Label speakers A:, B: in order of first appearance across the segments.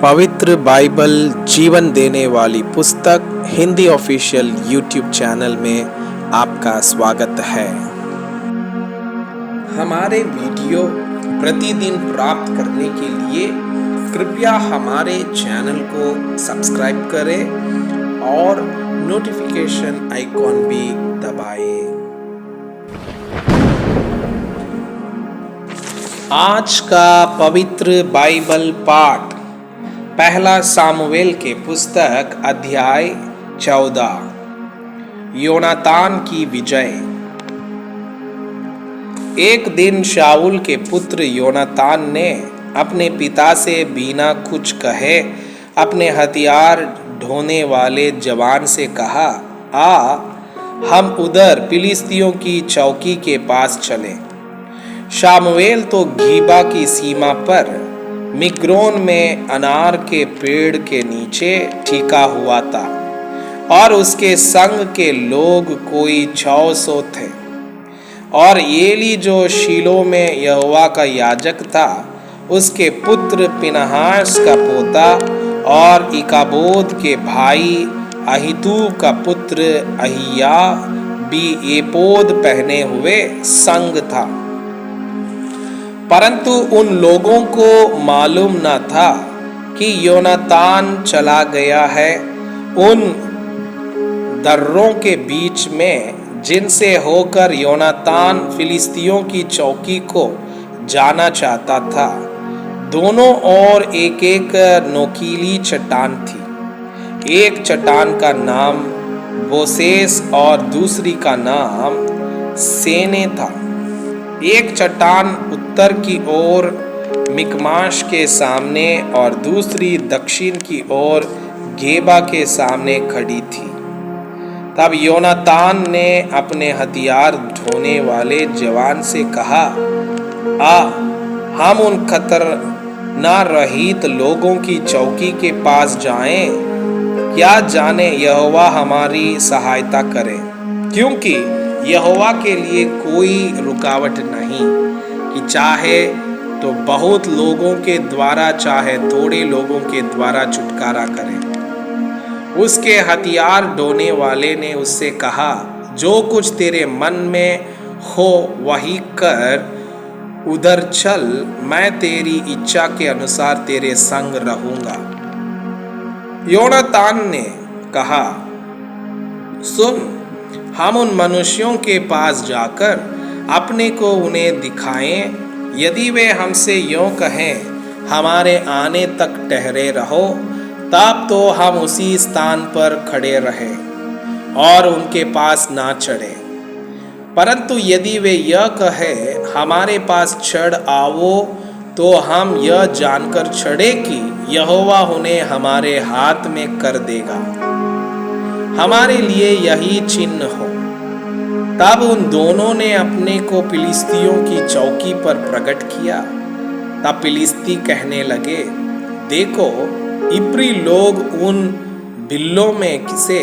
A: पवित्र बाइबल जीवन देने वाली पुस्तक हिंदी ऑफिशियल यूट्यूब चैनल में आपका स्वागत है। हमारे वीडियो प्रतिदिन प्राप्त करने के लिए कृपया हमारे चैनल को सब्सक्राइब करें और नोटिफिकेशन आइकॉन भी दबाएं। आज का पवित्र बाइबल पाठ पहला सामुएल के पुस्तक अध्याय 14 योनातान की विजय। एक दिन शाऊल के पुत्र योनातान ने अपने पिता से बिना कुछ कहे अपने हथियार ढोने वाले जवान से कहा, आ हम उधर फिलिस्तियों की चौकी के पास चलें। शामुएल तो गीबा की सीमा पर मिग्रोन में अनार के पेड़ के नीचे टिका हुआ था और उसके संग के लोग कोई 600 थे। और एली जो शीलो में यहोवा का याजक था, उसके पुत्र पिनहास का पोता और इकाबोद के भाई अहीतूब का पुत्र अहिया भी एपोद पहने हुए संग था। परंतु उन लोगों को मालूम न था कि योनातान चला गया है उन दर्रों के बीच में जिनसे होकर योनातान फिलिस्तियों की चौकी को जाना चाहता था। दोनों ओर एक एक नोकीली चट्टान थी। एक चट्टान का नाम बोसेस और दूसरी का नाम सेने था। एक चट्टान उत्तर की ओर मिकमाश के सामने और दूसरी दक्षिण की ओर गेबा के सामने खड़ी थी। तब योनातान ने अपने हथियार ढोने वाले जवान से कहा, आ हम उन खतरना रहित लोगों की चौकी के पास जाएं, क्या जाने यहोवा हमारी सहायता करे, क्योंकि यहोवा के लिए कोई रुकावट नहीं कि चाहे तो बहुत लोगों के द्वारा चाहे थोड़े लोगों के द्वारा छुटकारा करे। उसके हथियार ढोने वाले ने उससे कहा, जो कुछ तेरे मन में हो वही कर, उधर चल, मैं तेरी इच्छा के अनुसार तेरे संग रहूंगा। योनातान ने कहा, सुन, हम उन मनुष्यों के पास जाकर अपने को उन्हें दिखाएं। यदि वे हमसे यूं कहें, हमारे आने तक ठहरे रहो, तब तो हम उसी स्थान पर खड़े रहें और उनके पास ना चढ़े। परंतु यदि वे यह कहें, हमारे पास चढ़ आओ, तो हम यह जानकर चढ़े कि यहोवा उन्हें हमारे हाथ में कर देगा, हमारे लिए यही चिन्ह हो। तब उन दोनों ने अपने को फिलिस्तियों की चौकी पर प्रकट किया। तब फिलिस्ती कहने लगे, देखो, इब्री लोग उन बिल्लों में से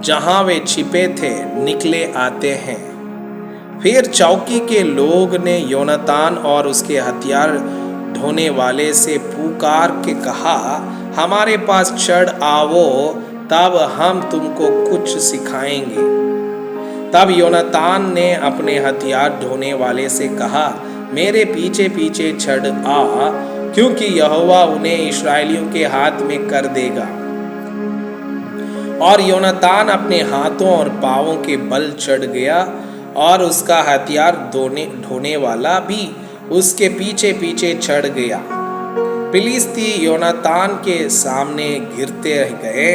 A: जहां वे छिपे थे निकले आते हैं। फिर चौकी के लोग ने योनातान और उसके हथियार ढोने वाले से पुकार के कहा, हमारे पास चढ़ आओ, तब हम तुमको कुछ सिखाएंगे। तब योनातान ने अपने हथियार ढोने वाले से कहा, मेरे पीछे पीछे चढ़ आ, क्योंकि यहोवा उन्हें इस्राएलियों के हाथ में कर देगा। और योनातान अपने हाथों और पांवों के बल चढ़ गया और उसका हथियार ढोने वाला भी उसके पीछे पीछे चढ़ गया। फिलिस्ती योनातान के सामने गिरते गए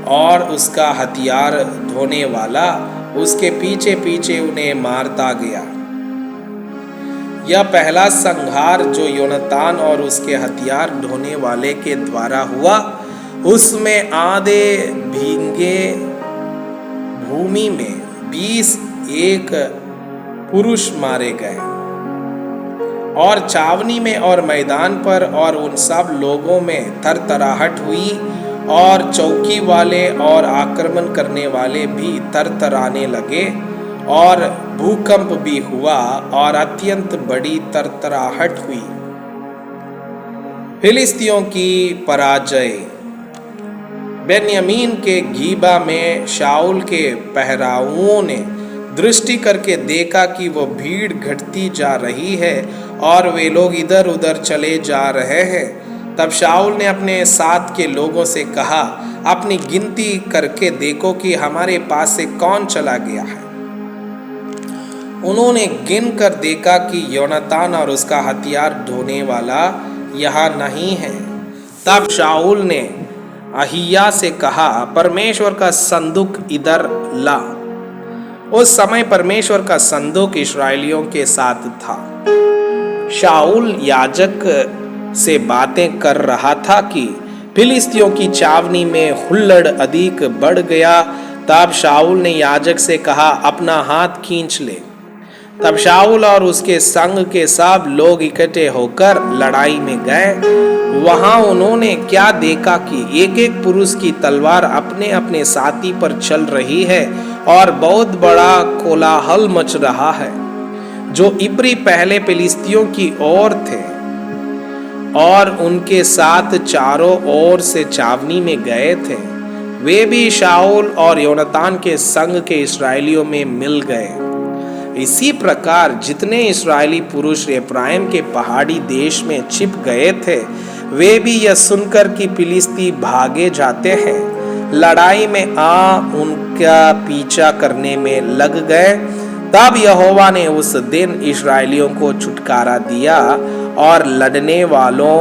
A: और उसका हथियार ढोने वाला उसके पीछे पीछे उन्हें मारता गया। यह पहला संहार जो योनातान और उसके हथियार ढोने वाले के द्वारा हुआ, उसमें आधे भीगे भूमि में 21 पुरुष मारे गए। और छावनी में और मैदान पर और उन सब लोगों में थरथराहट हुई और चौकी वाले और आक्रमण करने वाले भी तरतराने लगे और भूकंप भी हुआ और अत्यंत बड़ी तरतराहट हुई। फिलिस्तियों की पराजय। बेन्यामीन के गीबा में शाऊल के पहराउओं ने दृष्टि करके देखा कि वो भीड़ घटती जा रही है और वे लोग इधर उधर चले जा रहे हैं। तब शाऊल ने अपने साथ के लोगों से कहा, अपनी गिनती करके देखो कि हमारे पास से कौन चला गया है। उन्होंने गिन कर देखा कि योनातान और उसका हथियार ढोने वाला यहाँ नहीं है। तब शाऊल ने अहिया से कहा, परमेश्वर का संदूक इधर ला। उस समय परमेश्वर का संदूक इस्राएलियों के साथ था। शाऊल याजक से बातें कर रहा था कि फिलिस्तियों की छावनी में हुल्लड़ अधिक बढ़ गया। तब शाऊल ने याजक से कहा, अपना हाथ खींच ले। तब शाऊल और उसके संग के सब लोग इकट्ठे होकर लड़ाई में गए। वहां उन्होंने क्या देखा कि एक एक पुरुष की तलवार अपने अपने साथी पर चल रही है और बहुत बड़ा कोलाहल मच रहा है। जो इब्री पहले फिलिस्तियों की ओर थे और उनके साथ चारों ओर से छावनी में गए थे, वे भी शाऊल और योनातान के संग के इस्राएलियों में मिल गए। इसी प्रकार जितने इस्राएली पुरुष एफ्राइम के पहाड़ी देश में छिप गए थे, वे भी यह सुनकर कि फिलिस्ती भागे जाते हैं, लड़ाई में आ उनका पीछा करने में लग गए। तब यहोवा ने उस दिन इस्राएलियों को छुटकारा दिया और लड़ने वालों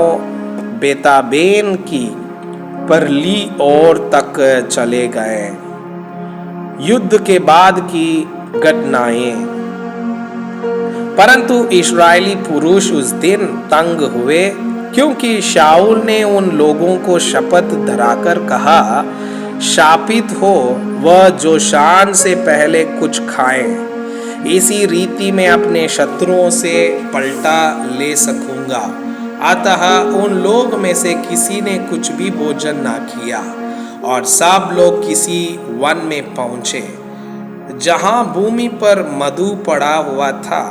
A: बेताबेन की परली ओर तक चले गए। युद्ध के बाद की घटनाएं। परंतु इस्राएली पुरुष उस दिन तंग हुए, क्योंकि शाऊल ने उन लोगों को शपथ धराकर कहा, शापित हो वह जो शान से पहले कुछ खाए, इसी रीति में अपने शत्रुओं से पलटा ले सकूंगा। अतः उन लोग में से किसी ने कुछ भी भोजन ना किया और सब लोग किसी वन में पहुंचे जहां भूमि पर मधु पड़ा हुआ था।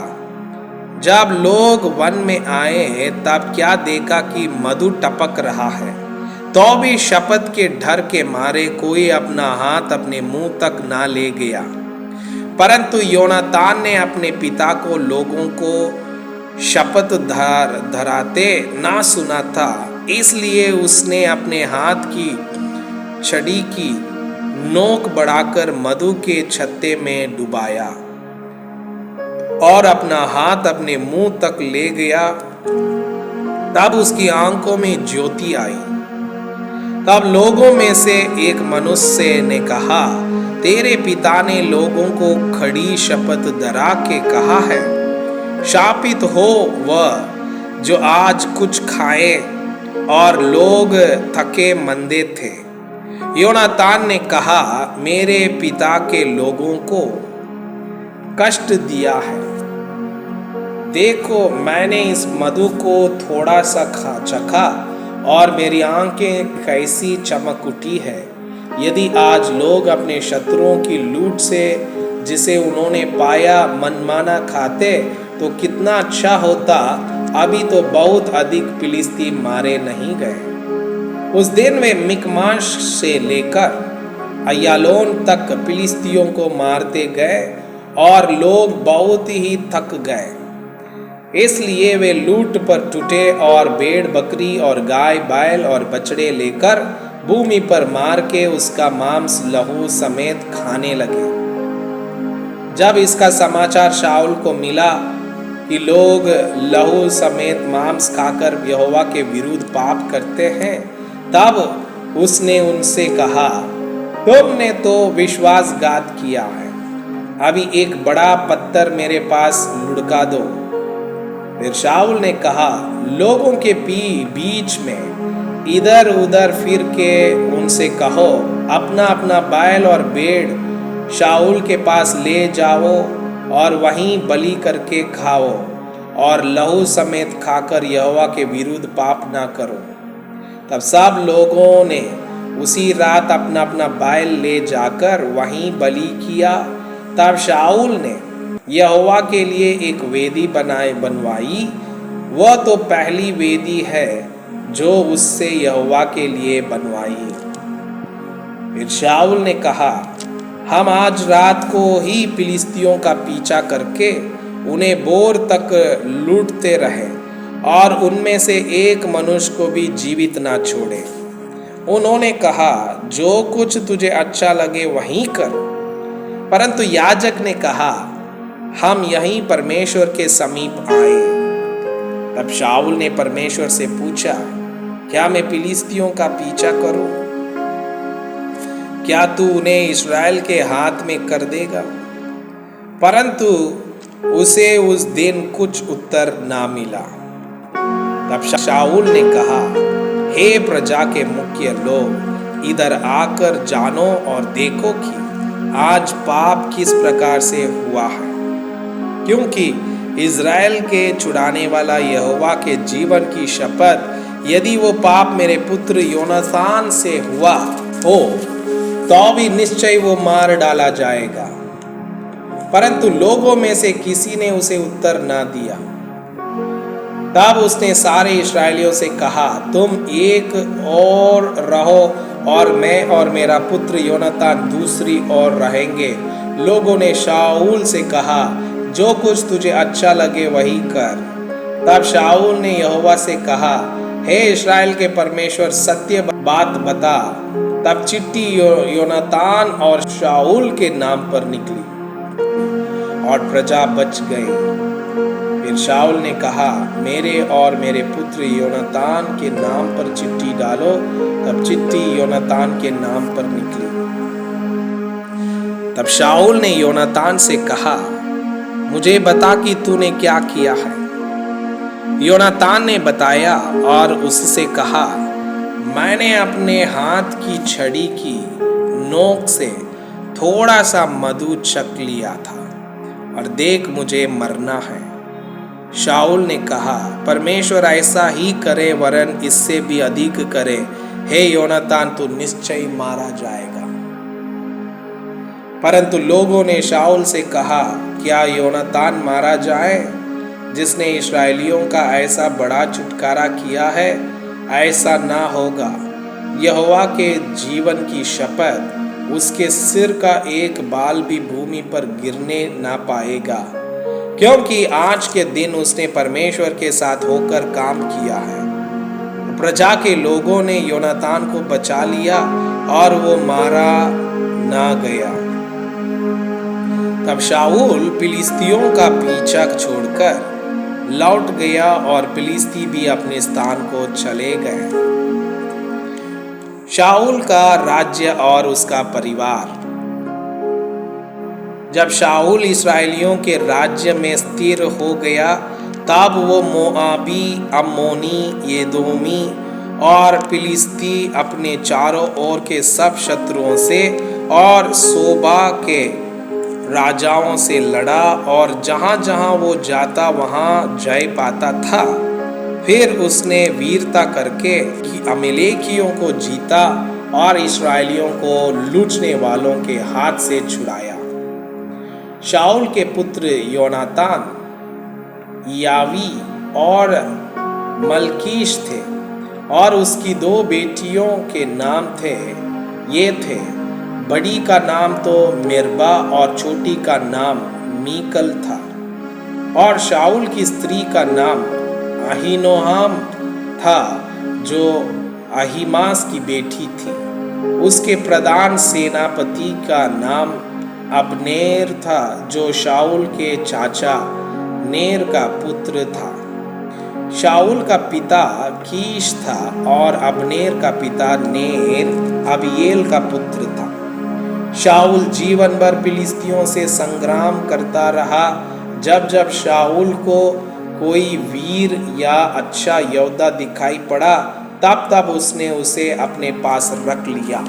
A: जब लोग वन में आए तब क्या देखा कि मधु टपक रहा है। तो भी शपथ के डर के मारे कोई अपना हाथ अपने मुंह तक ना ले गया। परंतु योनातान ने अपने पिता को लोगों को शपथ धराते ना सुना था, इसलिए उसने अपने हाथ की छड़ी की नोक बढ़ाकर मधु के छत्ते में डुबाया और अपना हाथ अपने मुंह तक ले गया। तब उसकी आंखों में ज्योति आई। तब लोगों में से एक मनुष्य ने कहा, तेरे पिता ने लोगों को खड़ी शपथ धरा के कहा है, शापित हो वह जो आज कुछ खाए। और लोग थके मंदे थे। योनातान ने कहा, मेरे पिता के लोगों को कष्ट दिया है। देखो, मैंने इस मधु को थोड़ा सा चखा और मेरी आंखें कैसी चमक उठी है। यदि आज लोग अपने शत्रुओं की लूट से जिसे उन्होंने पाया मनमाना खाते तो कितना अच्छा होता। अभी तो बहुत अधिक फिलिस्ती मारे नहीं गए। उस दिन वे मिकमाश से लेकर अय्यालोन तक फिलिस्तियों को मारते गए और लोग बहुत ही थक गए। इसलिए वे लूट पर टूटे और भेड़ बकरी और गाय बैल और बछड़े लेकर भूमि पर मार के उसका मांस लहू समेत खाने लगे। जब इसका समाचार शाऊल को मिला कि लोग लहू समेत मांस खाकर यहोवा के विरुद्ध पाप करते हैं, तब उसने उनसे कहा, तुमने तो विश्वासघात किया है। अभी एक बड़ा पत्थर मेरे पास लुढ़का दो। फिर शाऊल ने कहा, लोगों के बीच में इधर उधर फिर के उनसे कहो, अपना अपना बैल और भेड़ शाऊल के पास ले जाओ और वहीं बलि करके खाओ और लहू समेत खाकर यहोवा के विरुद्ध पाप ना करो। तब सब लोगों ने उसी रात अपना अपना बैल ले जाकर वहीं बलि किया। तब शाऊल ने यहोवा के लिए एक वेदी बनवाई। वह तो पहली वेदी है जो उससे यहोवा के लिए बनवाई। फिर शाऊल ने कहा, हम आज रात को ही फिलिस्तियों का पीछा करके उन्हें बोर तक लूटते रहे और उनमें से एक मनुष्य को भी जीवित ना छोड़े। उन्होंने कहा, जो कुछ तुझे अच्छा लगे वहीं कर। परंतु याजक ने कहा, हम यहीं परमेश्वर के समीप आए। तब शाऊल ने परमेश्वर से पूछा, क्या मैं फिलिस्तियों का पीछा करूं? क्या तू उन्हें इस्राएल के हाथ में कर देगा? परंतु उसे उस दिन कुछ उत्तर ना मिला। तब शाऊल ने कहा, हे प्रजा के मुख्य लोग, इधर आकर जानो और देखो कि आज पाप किस प्रकार से हुआ है, क्योंकि इज़राइल के छुड़ाने वाला यहोवा के जीवन की शपथ, यदि वो पाप मेरे पुत्र योनातान से हुआ हो तो भी निश्चय वो मार डाला जाएगा। परंतु लोगों में से किसी ने उसे उत्तर ना दिया। तब उसने सारे इस्राएलियों से कहा, तुम एक और रहो और मैं और मेरा पुत्र योनातान दूसरी ओर रहेंगे। लोगों ने शाऊल से कहा, जो कुछ तुझे अच्छा लगे वही कर। तब शाऊल ने यहोवा से कहा, हे इस्राएल के परमेश्वर, सत्य बात बता। तब चिट्ठी योनातान और शाऊल के नाम पर निकली और प्रजा बच गई। फिर शाऊल ने कहा, मेरे और मेरे पुत्र योनातान के नाम पर चिट्ठी डालो। तब चिट्ठी योनातान के नाम पर निकली। तब शाऊल ने योनातान से कहा, मुझे बता कि तूने क्या किया है। योनातान ने बताया और उससे कहा, मैंने अपने हाथ की छड़ी की नोक से थोड़ा सा मधु चख लिया था और देख मुझे मरना है। शाऊल ने कहा, परमेश्वर ऐसा ही करे वरन इससे भी अधिक करे। हे योनातान, तू निश्चय मारा जाएगा। परंतु लोगों ने शाऊल से कहा, क्या योनातान मारा जाए जिसने इस्राएलियों का ऐसा बड़ा छुटकारा किया है? ऐसा ना होगा। यहोवा के जीवन की शपथ, उसके सिर का एक बाल भी भूमि पर गिरने ना पाएगा, क्योंकि आज के दिन उसने परमेश्वर के साथ होकर काम किया है। प्रजा के लोगों ने योनातान को बचा लिया और वो मारा ना गया। तब शाऊल फिलिस्तियों का पीछा छोड़कर लौट गया और फिलिस्ती भी अपने स्थान को चले गए। शाऊल का राज्य और उसका परिवार। जब शाऊल इस्राएलियों के राज्य में स्थिर हो गया, तब वो मोआबी, अम्मोनी, येदोमी और फिलिस्ती अपने चारों ओर के सब शत्रुओं से और सोबा के राजाओं से लड़ा और जहां जहां वो जाता वहां जय पाता था। फिर उसने वीरता करके अमेलेकियों को जीता और इस्राएलियों को लूटने वालों के हाथ से छुड़ाया। शाऊल के पुत्र योनातान, यावी और मलकीश थे और उसकी दो बेटियों के नाम थे। ये थे, बड़ी का नाम तो मिर्बा और छोटी का नाम मीकल था। और शाऊल की स्त्री का नाम अहीनोहाम था, जो अहीमास की बेटी थी। उसके प्रधान सेनापति का नाम अबनेर था, जो शाऊल के चाचा नेर का पुत्र था। शाऊल का पिता कीश था और अबनेर का पिता नेर अबीएल का पुत्र था। शाऊल जीवन भर फिलिस्तियों से संग्राम करता रहा। जब जब शाऊल को कोई वीर या अच्छा योद्धा दिखाई पड़ा, तब तब उसने उसे अपने पास रख लिया।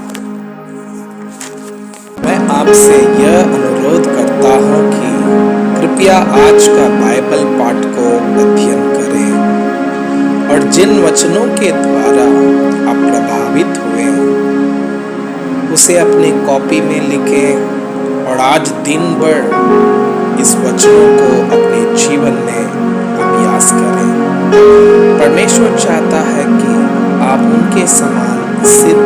A: मैं आपसे यह अनुरोध करता हूँ कि कृपया आज का बाइबल पाठ को अध्ययन करें और जिन वचनों के द्वारा आप प्रभावित हुए उसे अपने कॉपी में लिखें और आज दिन भर इस वचनों को अपने जीवन में अभ्यास करें। परमेश्वर चाहता है कि के समान सिद्ध